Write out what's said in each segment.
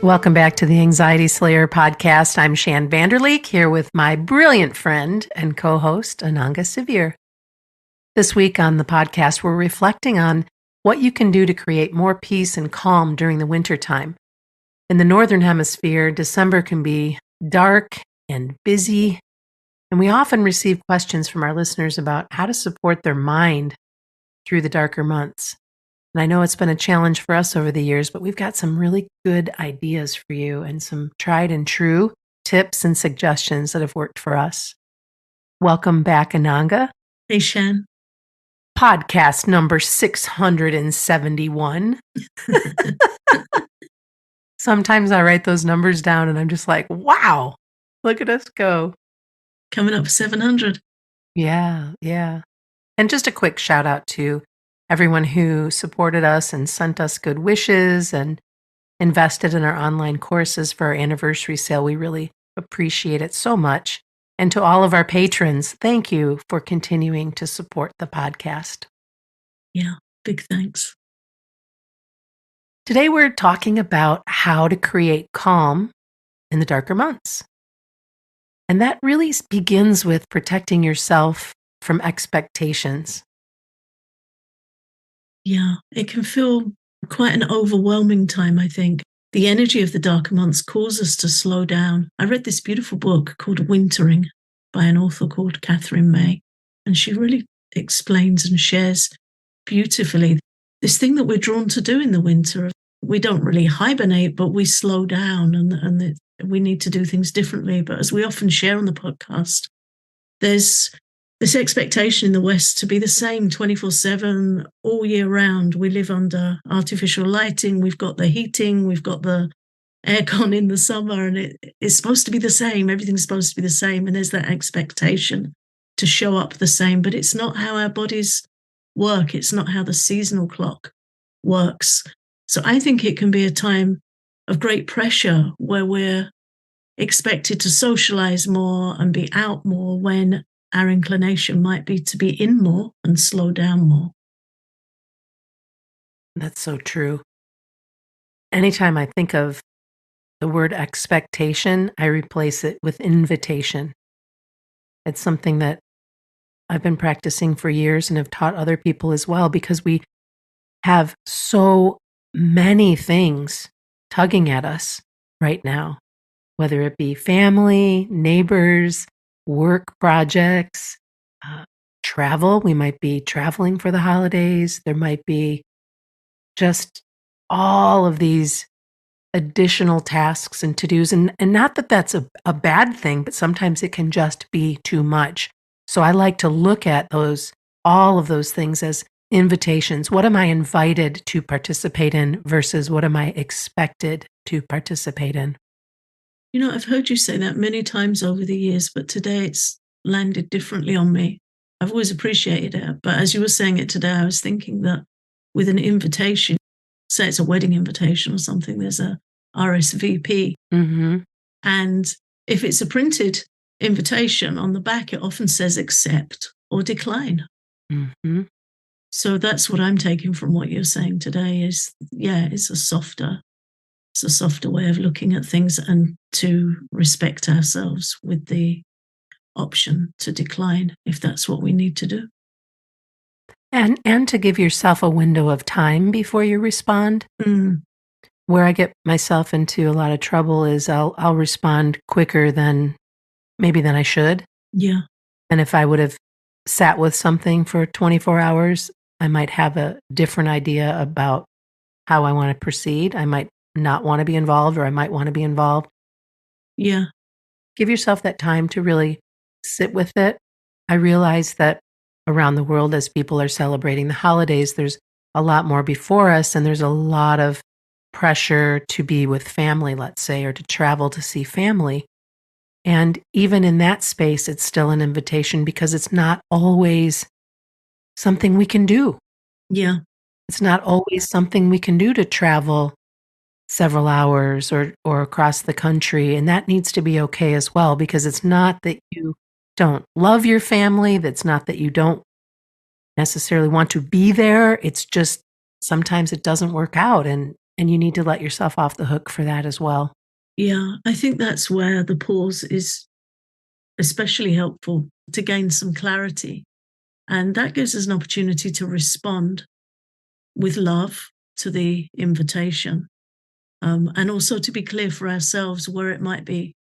Welcome back to the Anxiety Slayer podcast. I'm Shan Vanderleek here with my brilliant friend and co-host, Ananga Sivir. This week on the podcast, we're reflecting on what you can do to create more peace and calm during the wintertime. In the Northern Hemisphere, December can be dark and busy, and we often receive questions from our listeners about how to support their mind through the darker months. And I know it's been a challenge for us over the years, but we've got some really good ideas for you and some tried and true tips and suggestions that have worked for us. Welcome back, Ananga. Hey, Shan. Podcast number 671. Sometimes I write those numbers down and I'm just like, wow, look at us go. Coming up for 700. Yeah. And just a quick shout out to everyone who supported us and sent us good wishes and invested in our online courses for our anniversary sale. We really appreciate it so much. And to all of our patrons, thank you for continuing to support the podcast. Yeah, big thanks. Today we're talking about how to create calm in the darker months. And that really begins with protecting yourself from expectations. Yeah, it can feel quite an overwhelming time, I think. The energy of the darker months calls us to slow down. I read this beautiful book called Wintering by an author called Catherine May, and she really explains and shares beautifully this thing that we're drawn to do in the winter. We don't really hibernate, but we slow down and we need to do things differently. But as we often share on the podcast, there's this expectation in the West to be the same 24/7 all year round. We live under artificial lighting. We've got the heating. We've got the aircon in the summer, and it's supposed to be the same. Everything's supposed to be the same. And there's that expectation to show up the same, but it's not how our bodies work. It's not how the seasonal clock works. So I think it can be a time of great pressure where we're expected to socialize more and be out more when our inclination might be to be in more and slow down more. That's so true. Anytime I think of the word expectation, I replace it with invitation. It's something that I've been practicing for years and have taught other people as well, because we have so many things tugging at us right now, whether it be family, neighbors, work projects, travel. We might be traveling for the holidays. There might be just all of these additional tasks and to-dos. And not that that's a bad thing, but sometimes it can just be too much. So I like to look at all of those things as invitations. What am I invited to participate in versus what am I expected to participate in? You know, I've heard you say that many times over the years, but today it's landed differently on me. I've always appreciated it. But as you were saying it today, I was thinking that with an invitation, say it's a wedding invitation or something, there's a RSVP. Mm-hmm. And if it's a printed invitation on the back, it often says accept or decline. Mm-hmm. So that's what I'm taking from what you're saying today is, yeah, it's a softer way of looking at things and to respect ourselves with the option to decline if that's what we need to do. And to give yourself a window of time before you respond. Where I get myself into a lot of trouble is I'll respond quicker than I should. Yeah. And if I would have sat with something for 24 hours, I might have a different idea about how I want to proceed. I might not want to be involved, or I might want to be involved. Yeah. Give yourself that time to really sit with it. I realize that around the world, as people are celebrating the holidays, there's a lot more before us, and there's a lot of pressure to be with family, let's say, or to travel to see family. And even in that space, it's still an invitation because it's not always something we can do. Yeah. It's not always something we can do to travel several hours or across the country. And that needs to be okay as well, because it's not that you don't love your family. That's not that you don't necessarily want to be there. It's just sometimes it doesn't work out. And And you need to let yourself off the hook for that as well. Yeah, I think that's where the pause is especially helpful to gain some clarity. And that gives us an opportunity to respond with love to the invitation, and also to be clear for ourselves where it might be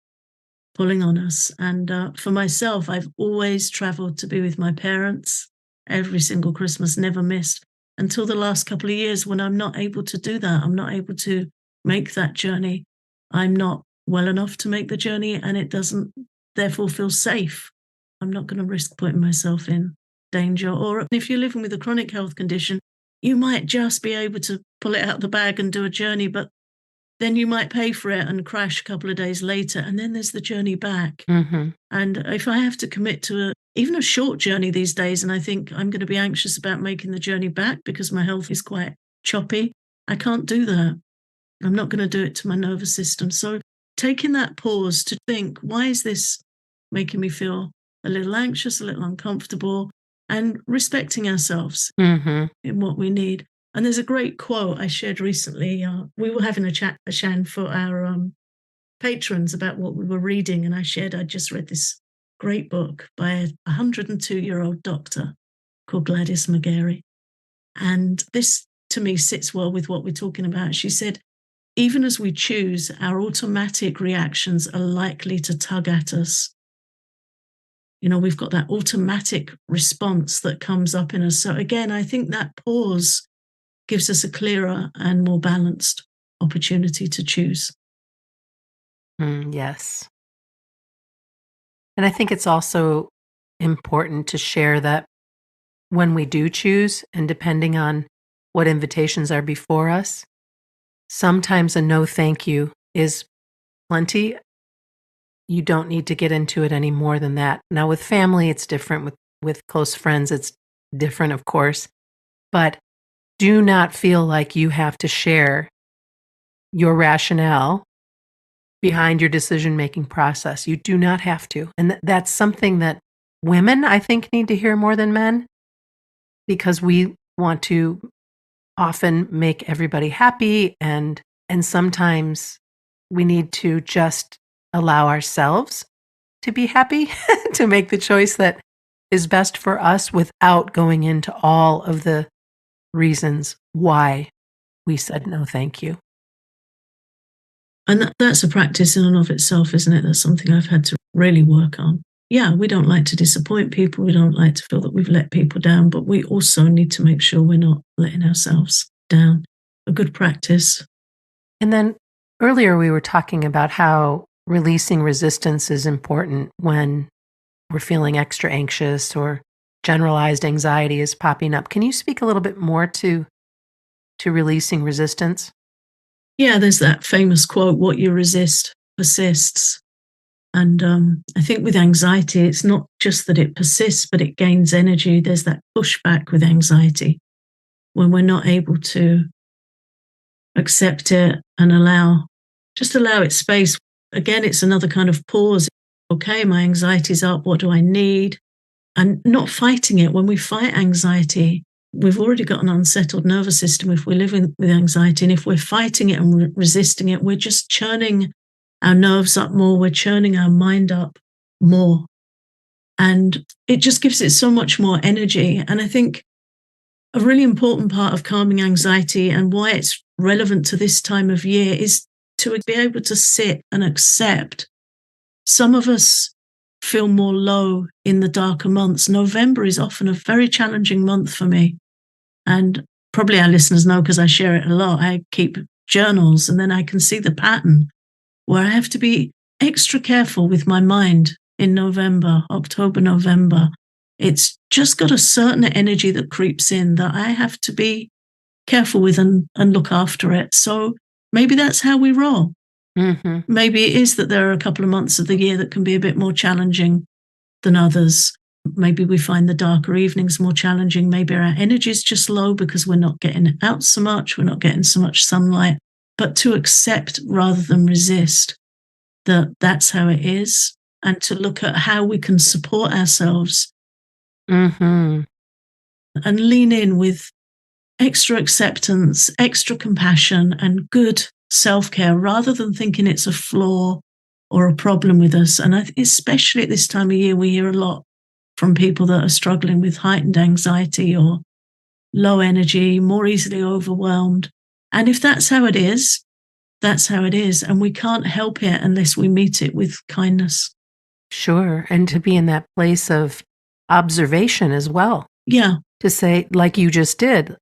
pulling on us. And for myself, I've always traveled to be with my parents every single Christmas, never missed until the last couple of years when I'm not able to do that. I'm not able to make that journey. I'm not well enough to make the journey, and it doesn't therefore feel safe. I'm not going to risk putting myself in danger. Or if you're living with a chronic health condition, you might just be able to pull it out of the bag and do a journey, but then you might pay for it and crash a couple of days later, and then there's the journey back. Mm-hmm. And if I have to commit to even a short journey these days, and I think I'm going to be anxious about making the journey back because my health is quite choppy, I can't do that. I'm not going to do it to my nervous system. So taking that pause to think, why is this making me feel a little anxious, a little uncomfortable, and respecting ourselves Mm-hmm. in what we need. And there's a great quote I shared recently. We were having a chat, Shan, for our patrons about what we were reading, and I just read this great book by a 102-year-old doctor called Gladys McGarey. And this, to me, sits well with what we're talking about. She said, even as we choose, our automatic reactions are likely to tug at us. You know, we've got that automatic response that comes up in us. So again, I think that pause gives us a clearer and more balanced opportunity to choose. Yes. And I think it's also important to share that when we do choose, and depending on what invitations are before us, sometimes a no thank you is plenty. You don't need to get into it any more than that. Now, with family, it's different. With close friends, it's different, of course. But do not feel like you have to share your rationale behind your decision-making process. You do not have to. And that's something that women, I think, need to hear more than men, because we want to often make everybody happy, and sometimes we need to just allow ourselves to be happy, to make the choice that is best for us without going into all of the reasons why we said no thank you. And that's a practice in and of itself, isn't it? That's something I've had to really work on. Yeah, we don't like to disappoint people. We don't like to feel that we've let people down, but we also need to make sure we're not letting ourselves down. A good practice. And then earlier we were talking about how releasing resistance is important when we're feeling extra anxious or generalized anxiety is popping up. Can you speak a little bit more to releasing resistance? Yeah, there's that famous quote, what you resist persists. And I think with anxiety, it's not just that it persists, but it gains energy. There's that pushback with anxiety when we're not able to accept it and allow it space. Again, it's another kind of pause. Okay, my anxiety's up. What do I need? And not fighting it. When we fight anxiety, we've already got an unsettled nervous system if we're living with anxiety. And if we're fighting it and resisting it, we're just churning our nerves up more. We're churning our mind up more. And it just gives it so much more energy. And I think a really important part of calming anxiety and why it's relevant to this time of year is to be able to sit and accept. Some of us feel more low in the darker months. November is often a very challenging month for me. And probably our listeners know because I share it a lot. I keep journals, and then I can see the pattern where I have to be extra careful with my mind in November, October, November. It's just got a certain energy that creeps in that I have to be careful with and look after it. So maybe that's how we roll. Mm-hmm. Maybe it is that there are a couple of months of the year that can be a bit more challenging than others. Maybe we find the darker evenings more challenging. Maybe our energy is just low because we're not getting out so much. We're not getting so much sunlight. But to accept rather than resist that that's how it is, and to look at how we can support ourselves Mm-hmm. and lean in with extra acceptance, extra compassion, and good self-care rather than thinking it's a flaw or a problem with us. And especially at this time of year, we hear a lot from people that are struggling with heightened anxiety or low energy, more easily overwhelmed. And if that's how it is, that's how it is. And we can't help it unless we meet it with kindness. Sure. And to be in that place of observation as well. Yeah. To say, like you just did,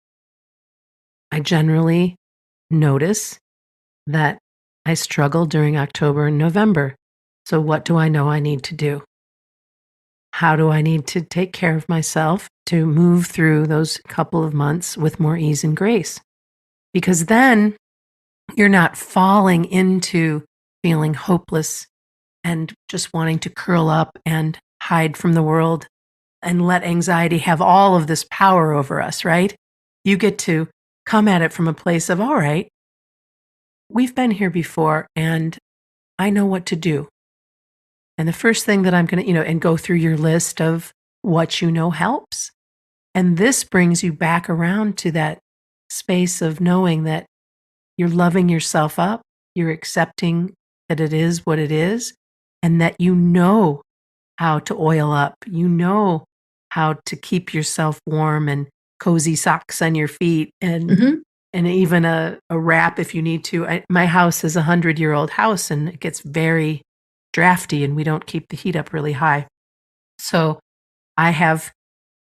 I generally notice that I struggle during October and November. So, what do I know I need to do? How do I need to take care of myself to move through those couple of months with more ease and grace? Because then you're not falling into feeling hopeless and just wanting to curl up and hide from the world and let anxiety have all of this power over us, right? You get to come at it from a place of, all right, we've been here before and I know what to do. And the first thing that I'm going to, and go through your list of what you know helps. And this brings you back around to that space of knowing that you're loving yourself up, you're accepting that it is what it is, and that you know how to oil up, you know how to keep yourself warm and cozy socks on your feet and even a wrap if you need to. My house is 100-year-old house and it gets very drafty and we don't keep the heat up really high. So I have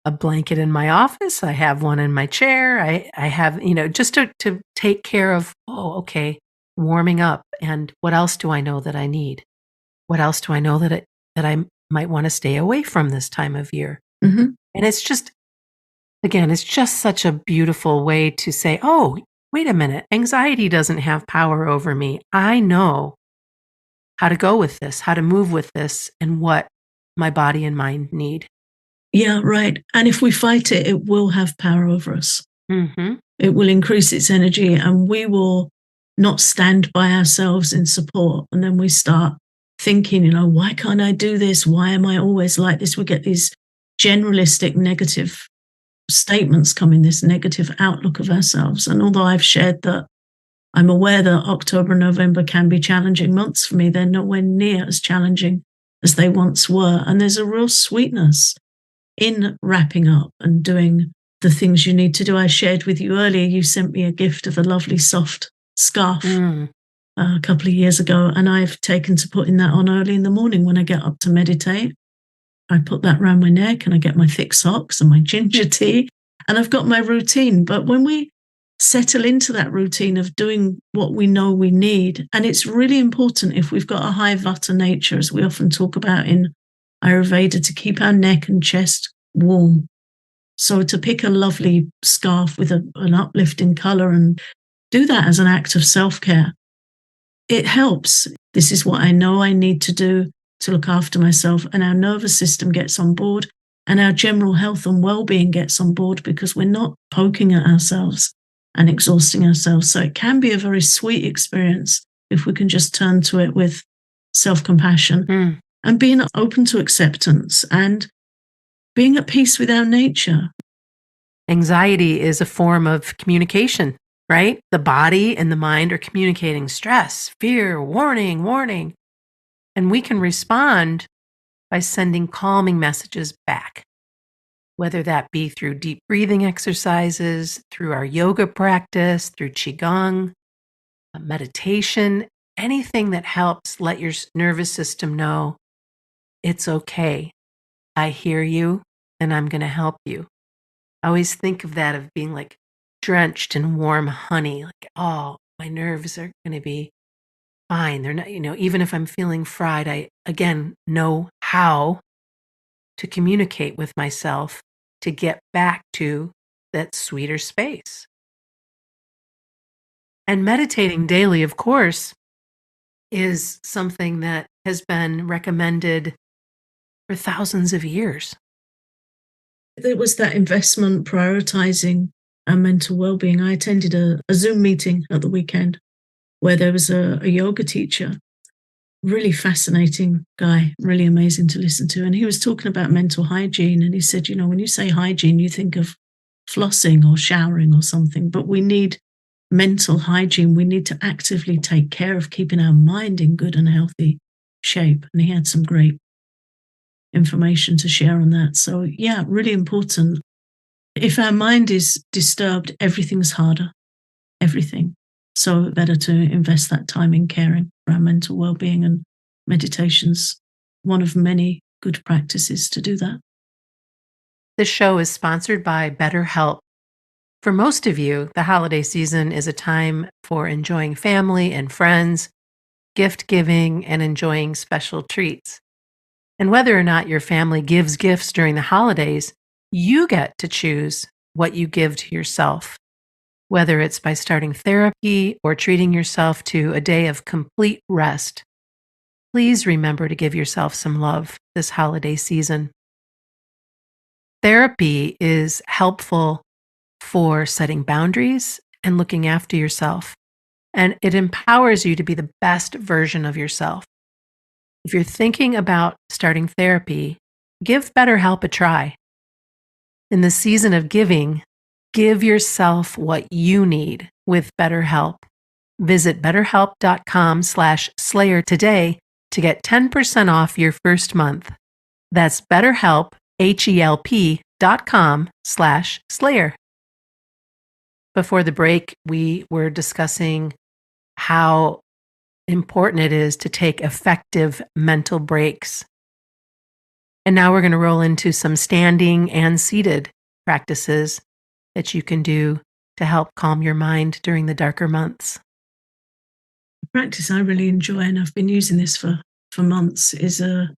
a blanket in my office. I have one in my chair. I have, just to take care of, okay, warming up. And what else do I know that I need? What else do I know that I might want to stay away from this time of year? Mm-hmm. And it's just, again, it's just such a beautiful way to say, oh, wait a minute, anxiety doesn't have power over me. I know how to go with this, how to move with this, and what my body and mind need. Yeah, right. And if we fight it, it will have power over us. Mm-hmm. It will increase its energy and we will not stand by ourselves in support. And then we start thinking, why can't I do this? Why am I always like this? We get these generalistic negative statements coming, this negative outlook of ourselves. And although I've shared that I'm aware that October and November can be challenging months for me, they're nowhere near as challenging as they once were. And there's a real sweetness in wrapping up and doing the things you need to do. I shared with you earlier, you sent me a gift of a lovely soft scarf a couple of years ago, and I've taken to putting that on early in the morning when I get up to meditate. I put that around my neck and I get my thick socks and my ginger tea and I've got my routine. But when we settle into that routine of doing what we know we need, and it's really important if we've got a high vata nature, as we often talk about in Ayurveda, to keep our neck and chest warm. So to pick a lovely scarf with an uplifting color and do that as an act of self-care, it helps. This is what I know I need to do to look after myself, and our nervous system gets on board and our general health and well-being gets on board because we're not poking at ourselves and exhausting ourselves. So it can be a very sweet experience if we can just turn to it with self-compassion and being open to acceptance and being at peace with our nature. Anxiety is a form of communication, right? The body and the mind are communicating stress, fear, warning, warning. And we can respond by sending calming messages back, whether that be through deep breathing exercises, through our yoga practice, through Qigong, meditation, anything that helps let your nervous system know it's okay. I hear you and I'm going to help you. I always think of that of being like drenched in warm honey, like, oh, my nerves are going to be fine. They're not, even if I'm feeling fried, I, again, know how to communicate with myself to get back to that sweeter space. And meditating daily, of course, is something that has been recommended for thousands of years. There was that investment prioritizing our mental well-being. I attended a Zoom meeting at the weekend where there was a yoga teacher, really fascinating guy, really amazing to listen to. And he was talking about mental hygiene. And he said, when you say hygiene, you think of flossing or showering or something, but we need mental hygiene. We need to actively take care of keeping our mind in good and healthy shape. And he had some great information to share on that. So, yeah, really important. If our mind is disturbed, everything's harder, everything. So, better to invest that time in caring for our mental well being, and meditation's one of many good practices to do that. This show is sponsored by BetterHelp. For most of you, the holiday season is a time for enjoying family and friends, gift giving, and enjoying special treats. And whether or not your family gives gifts during the holidays, you get to choose what you give to yourself, whether it's by starting therapy or treating yourself to a day of complete rest. Please remember to give yourself some love this holiday season. Therapy is helpful for setting boundaries and looking after yourself, and it empowers you to be the best version of yourself. If you're thinking about starting therapy, give BetterHelp a try. In the season of giving, give yourself what you need with BetterHelp. Visit betterhelp.com/slayer today to get 10% off your first month. That's BetterHelp, HELP.com/slayer. Before the break, we were discussing how important it is to take effective mental breaks. And now we're going to roll into some standing and seated practices that you can do to help calm your mind during the darker months. The practice I really enjoy, and I've been using this for months, is a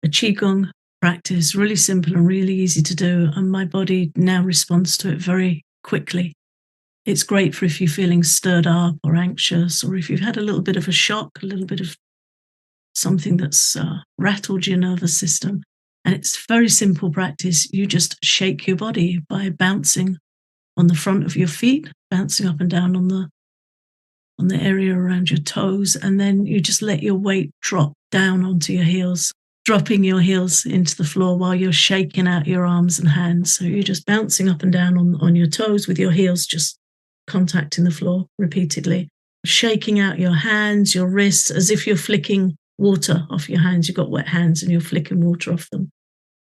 Qigong practice, really simple and really easy to do. And my body now responds to it very quickly. It's great for if you're feeling stirred up or anxious, or if you've had a little bit of a shock, a little bit of something that's rattled your nervous system. And it's very simple practice. You just shake your body by bouncing on the front of your feet, bouncing up and down on the area around your toes, and then you just let your weight drop down onto your heels, dropping your heels into the floor while you're shaking out your arms and hands. So you're just bouncing up and down on your toes with your heels just contacting the floor repeatedly, shaking out your hands, your wrists, as if you're flicking water off your hands. You've got wet hands and you're flicking water off them.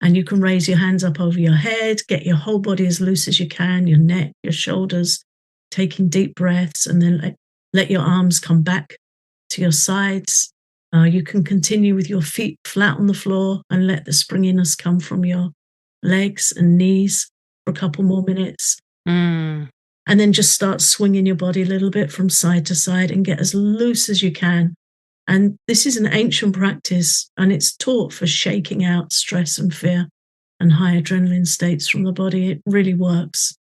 And you can raise your hands up over your head, get your whole body as loose as you can, your neck, your shoulders, taking deep breaths, and then let your arms come back to your sides. You can continue with your feet flat on the floor and let the springiness come from your legs and knees for a couple more minutes. And then just start swinging your body a little bit from side to side and get as loose as you can. And this is an ancient practice, and it's taught for shaking out stress and fear and high adrenaline states from the body. It really works.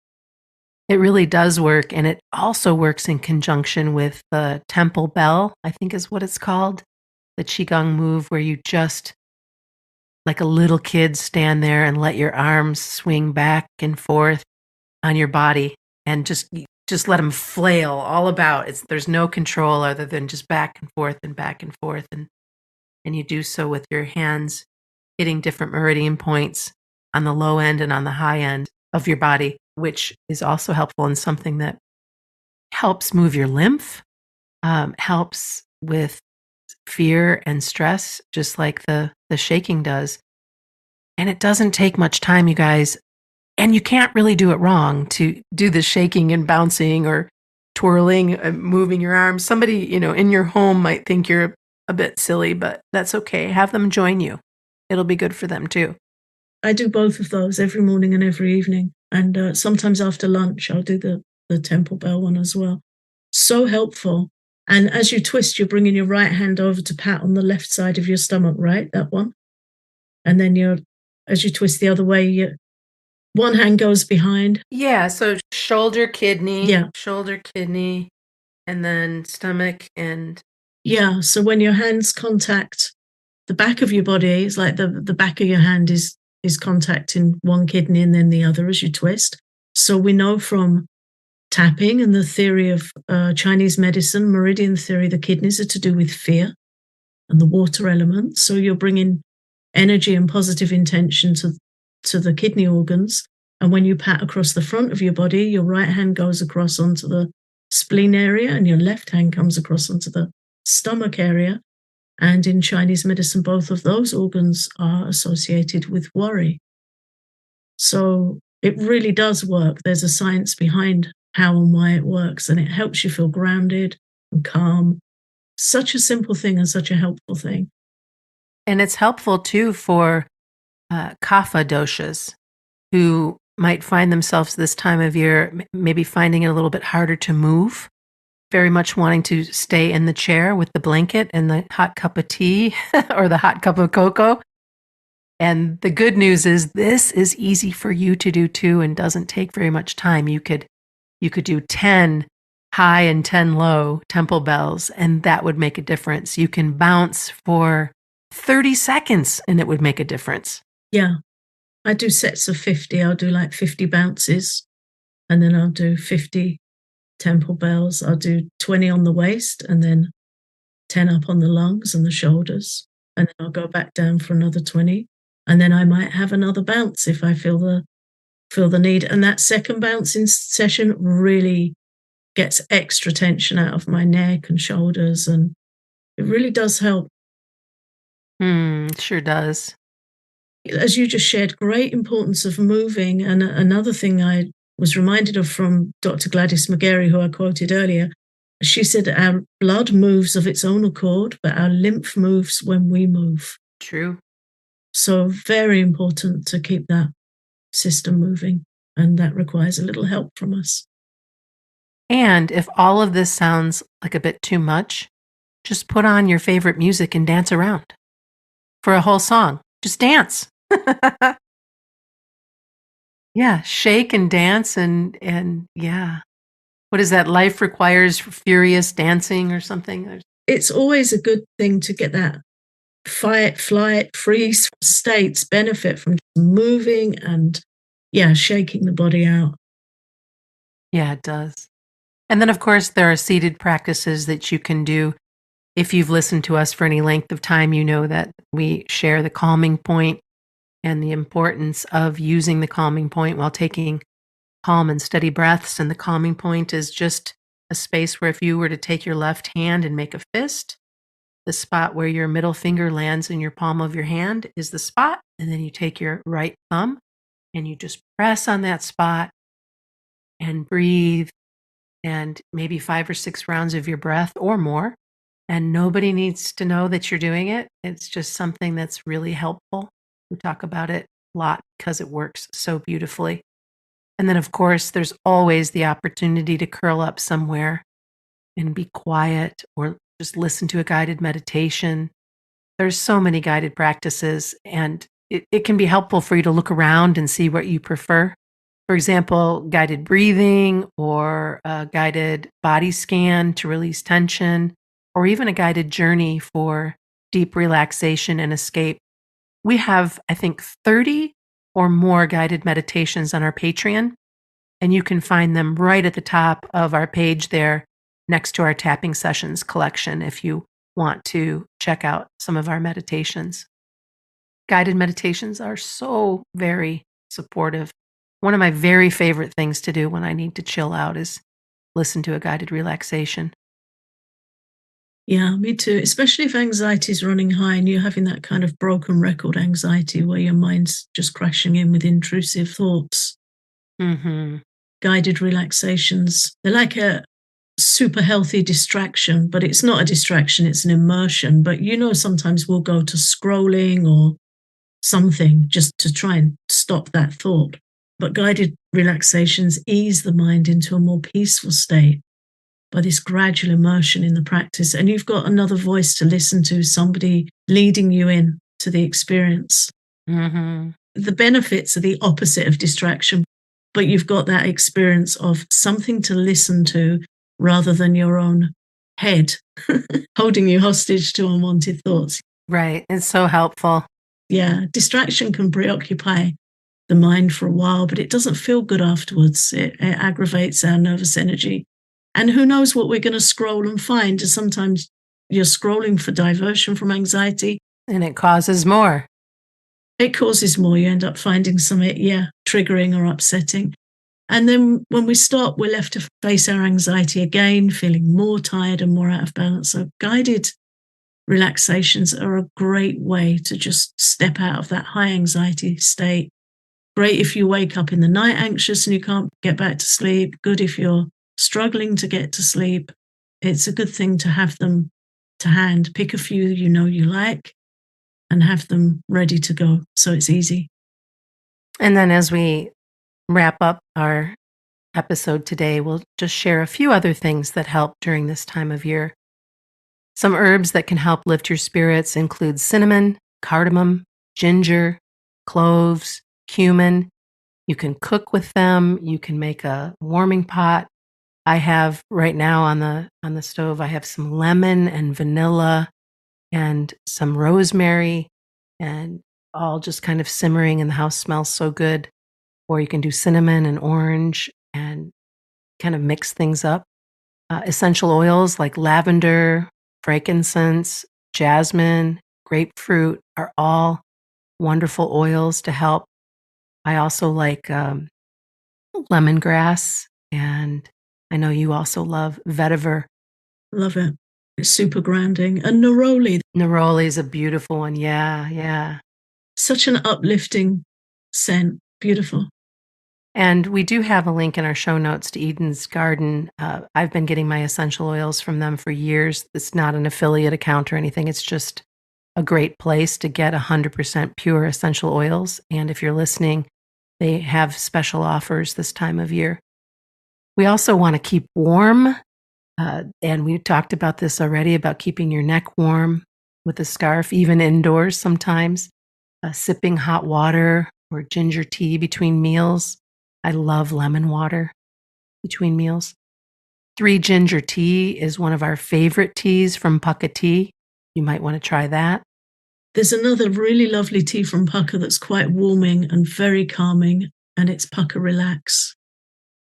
It really does work, and it also works in conjunction with the temple bell, I think is what it's called, the Qigong move where you just, like a little kid, stand there and let your arms swing back and forth on your body and just let them flail all about. There's no control other than just back and forth and back and forth, and you do so with your hands hitting different meridian points on the low end and on the high end of your body, which is also helpful in something that helps move your lymph, helps with fear and stress, just like the shaking does. And it doesn't take much time, you guys. And you can't really do it wrong to do the shaking and bouncing or twirling, moving your arms. Somebody, in your home might think you're a bit silly, but that's okay. Have them join you. It'll be good for them too. I do both of those every morning and every evening. And sometimes after lunch, I'll do the temple bell one as well. So helpful. And as you twist, you're bringing your right hand over to pat on the left side of your stomach, right? That one. And then as you twist the other way, one hand goes behind. Yeah, so shoulder, kidney, Yeah. shoulder, kidney, and then stomach and... Yeah, so when your hands contact the back of your body, it's like the back of your hand is contacting one kidney and then the other as you twist. So we know from tapping and the theory of Chinese medicine, meridian theory, the kidneys are to do with fear and the water element. So you're bringing energy and positive intention to the kidney organs. And when you pat across the front of your body, your right hand goes across onto the spleen area and your left hand comes across onto the stomach area. And in Chinese medicine, both of those organs are associated with worry. So it really does work. There's a science behind how and why it works, and it helps you feel grounded and calm. Such a simple thing and such a helpful thing. And it's helpful too for kapha doshas who might find themselves this time of year maybe finding it a little bit harder to move, very much wanting to stay in the chair with the blanket and the hot cup of tea or the hot cup of cocoa. And the good news is this is easy for you to do too and doesn't take very much time. You could do 10 high and 10 low temple bells, and that would make a difference. You can bounce for 30 seconds and it would make a difference. Yeah. I do sets of 50. I'll do like 50 bounces, and then I'll do 50 temple bells. I'll do 20 on the waist and then 10 up on the lungs and the shoulders. And then I'll go back down for another 20. And then I might have another bounce if I feel the need. And that second bouncing session really gets extra tension out of my neck and shoulders. And it really does help. Sure does. As you just shared, great importance of moving. And another thing I was reminded of from Dr. Gladys McGarry, who I quoted earlier, she said, our blood moves of its own accord, but our lymph moves when we move. True. So very important to keep that system moving. And that requires a little help from us. And if all of this sounds like a bit too much, just put on your favorite music and dance around for a whole song. Just dance. Yeah, shake and dance and yeah. What is that? Life requires furious dancing or something? It's always a good thing to get that fight, flight, freeze states benefit from moving and, shaking the body out. Yeah, it does. And then, of course, there are seated practices that you can do. If you've listened to us for any length of time, you know that we share the calming point and the importance of using the calming point while taking calm and steady breaths. And the calming point is just a space where if you were to take your left hand and make a fist, the spot where your middle finger lands in your palm of your hand is the spot. And then you take your right thumb and you just press on that spot and breathe, and maybe 5 or 6 rounds of your breath or more. And nobody needs to know that you're doing it. It's just something that's really helpful. We talk about it a lot because it works so beautifully. And then, of course, there's always the opportunity to curl up somewhere and be quiet or just listen to a guided meditation. There's so many guided practices, and it can be helpful for you to look around and see what you prefer. For example, guided breathing or a guided body scan to release tension, or even a guided journey for deep relaxation and escape. We have, I think, 30 or more guided meditations on our Patreon, and you can find them right at the top of our page there next to our tapping sessions collection if you want to check out some of our meditations. Guided meditations are so very supportive. One of my very favorite things to do when I need to chill out is listen to a guided relaxation. Yeah, me too. Especially if anxiety is running high and you're having that kind of broken record anxiety where your mind's just crashing in with intrusive thoughts. Mm-hmm. Guided relaxations, they're like a super healthy distraction, but it's not a distraction, it's an immersion. But sometimes we'll go to scrolling or something just to try and stop that thought. But guided relaxations ease the mind into a more peaceful state by this gradual immersion in the practice. And you've got another voice to listen to, somebody leading you in to the experience. Mm-hmm. The benefits are the opposite of distraction, but you've got that experience of something to listen to rather than your own head holding you hostage to unwanted thoughts. Right. It's so helpful. Yeah, distraction can preoccupy the mind for a while, but it doesn't feel good afterwards. It aggravates our nervous energy. And who knows what we're going to scroll and find. Sometimes you're scrolling for diversion from anxiety. And it causes more. It causes more. You end up finding something, triggering or upsetting. And then when we stop, we're left to face our anxiety again, feeling more tired and more out of balance. So guided relaxations are a great way to just step out of that high anxiety state. Great if you wake up in the night anxious and you can't get back to sleep. Good if you're struggling to get to sleep. It's a good thing to have them to hand. Pick a few you know you like and have them ready to go so it's easy. And then as we wrap up our episode today, we'll just share a few other things that help during this time of year. Some herbs that can help lift your spirits include cinnamon, cardamom, ginger, cloves, cumin. You can cook with them. You can make a warming pot. I have right now on the stove, I have some lemon and vanilla and some rosemary, and all just kind of simmering, and the house smells so good. Or you can do cinnamon and orange and kind of mix things up. Essential oils like lavender, frankincense, jasmine, grapefruit are all wonderful oils to help. I also like lemongrass, and I know you also love vetiver. Love it. It's super grounding. And neroli. Neroli is a beautiful one. Yeah, yeah. Such an uplifting scent. Beautiful. And we do have a link in our show notes to Eden's Garden. I've been getting my essential oils from them for years. It's not an affiliate account or anything. It's just a great place to get 100% pure essential oils. And if you're listening, they have special offers this time of year. We also want to keep warm. And we talked about this already, about keeping your neck warm with a scarf, even indoors sometimes. Sipping hot water or ginger tea between meals. I love lemon water between meals. 3 ginger tea is one of our favorite teas from Pukka Tea. You might want to try that. There's another really lovely tea from Pukka that's quite warming and very calming, and it's Pukka Relax.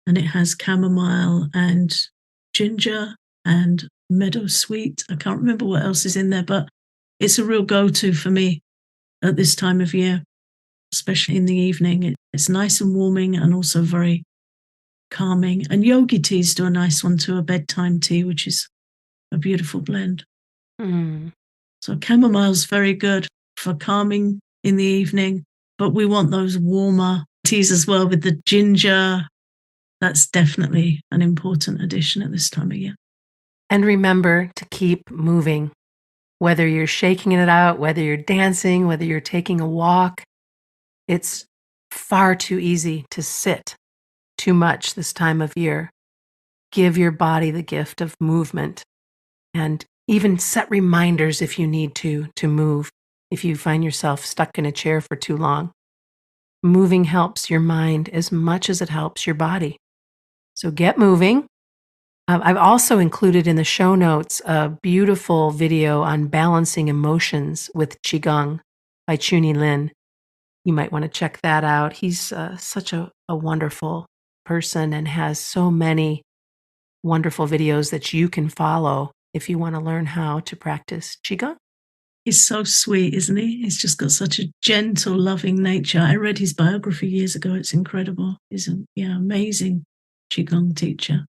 And it has chamomile and ginger and meadow sweet. I can't remember what else is in there, but it's a real go-to for me at this time of year, especially in the evening. It's nice and warming and also very calming. And yogi teas do a nice one too, a bedtime tea, which is a beautiful blend. Mm. So chamomile's very good for calming in the evening, but we want those warmer teas as well with the ginger. That's definitely an important addition at this time of year. And remember to keep moving. Whether you're shaking it out, whether you're dancing, whether you're taking a walk, it's far too easy to sit too much this time of year. Give your body the gift of movement, and even set reminders if you need to move if you find yourself stuck in a chair for too long. Moving helps your mind as much as it helps your body. So get moving. I've also included in the show notes a beautiful video on balancing emotions with Qigong by Chuni Lin. You might want to check that out. He's such a wonderful person and has so many wonderful videos that you can follow if you want to learn how to practice Qigong. He's so sweet, isn't he? He's just got such a gentle, loving nature. I read his biography years ago. It's incredible. He's an amazing Qigong teacher.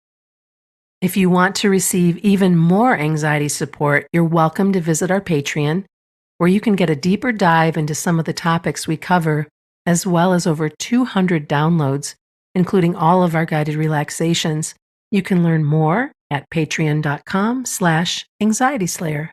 If you want to receive even more anxiety support, you're welcome to visit our Patreon, where you can get a deeper dive into some of the topics we cover, as well as over 200 downloads, including all of our guided relaxations. You can learn more at patreon.com/anxietyslayer.